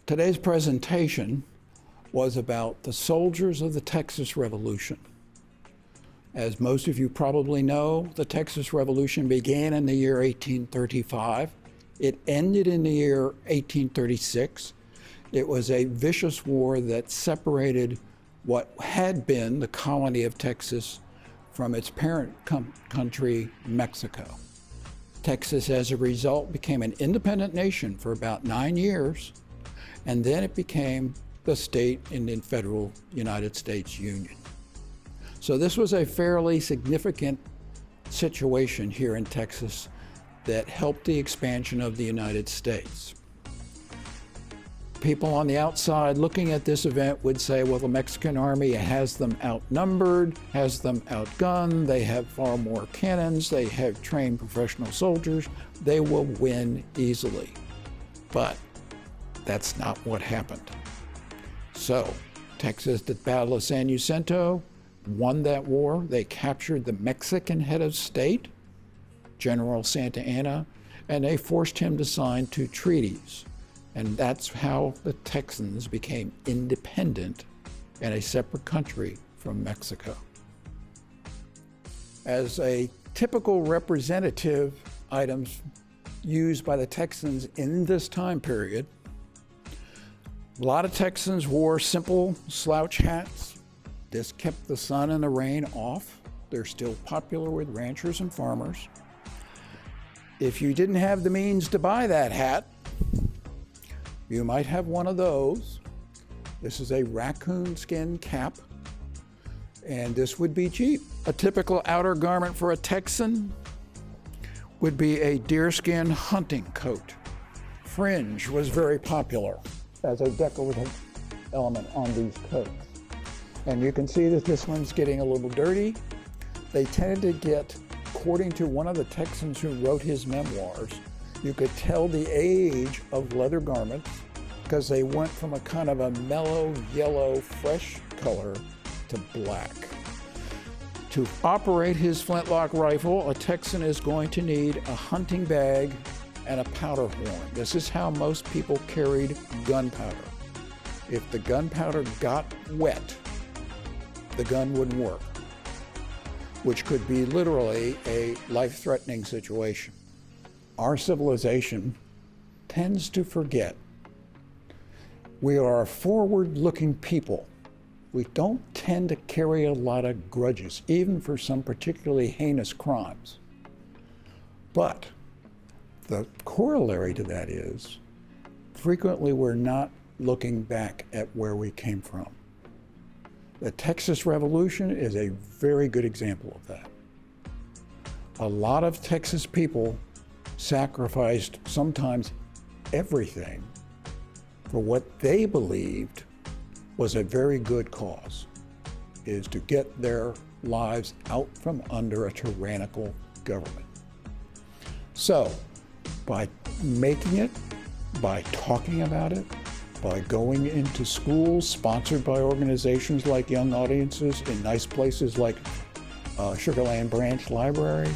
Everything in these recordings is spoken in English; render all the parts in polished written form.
Today's presentation was about the soldiers of the Texas Revolution. As most of you probably know, the Texas Revolution began in the year 1835. It ended in the year 1836. It was a vicious war that separated what had been the colony of Texas from its parent country, Mexico. Texas, as a result, became an independent nation for about 9 years, and then it became the state in the federal United States Union. So this was a fairly significant situation here in Texas that helped the expansion of the United States. People on the outside looking at this event would say, well, the Mexican army has them outnumbered, has them outgunned, they have far more cannons, they have trained professional soldiers, they will win easily. But that's not what happened. So, Texas, at the Battle of San Jacinto, won that war. They captured the Mexican head of state, General Santa Anna, and they forced him to sign 2 treaties. And that's how the Texans became independent and a separate country from Mexico. As a typical representative items used by the Texans in this time period, a lot of Texans wore simple slouch hats. This kept the sun and the rain off. They're still popular with ranchers and farmers. If you didn't have the means to buy that hat, you might have one of those. This is a raccoon skin cap, and this would be cheap. A typical outer garment for a Texan would be a deerskin hunting coat. Fringe was very popular as a decorative element on these coats. And you can see that this one's getting a little dirty. They tended to get, according to one of the Texans who wrote his memoirs, you could tell the age of leather garments because they went from a kind of a mellow yellow, fresh color to black. To operate his flintlock rifle, a Texan is going to need a hunting bag and a powder horn. This is how most people carried gunpowder. If the gunpowder got wet, the gun wouldn't work, which could be literally a life-threatening situation. Our civilization tends to forget we are a forward-looking people. We don't tend to carry a lot of grudges, even for some particularly heinous crimes. But the corollary to that is, frequently we're not looking back at where we came from. The Texas Revolution is a very good example of that. A lot of Texas people sacrificed sometimes everything for what they believed was a very good cause, is to get their lives out from under a tyrannical government. So, by making it, by talking about it, by going into schools sponsored by organizations like Young Audiences in nice places like Sugar Land Branch Library,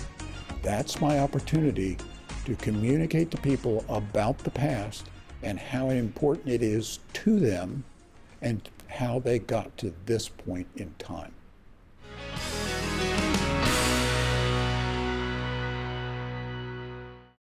that's my opportunity to communicate to people about the past and how important it is to them and how they got to this point in time.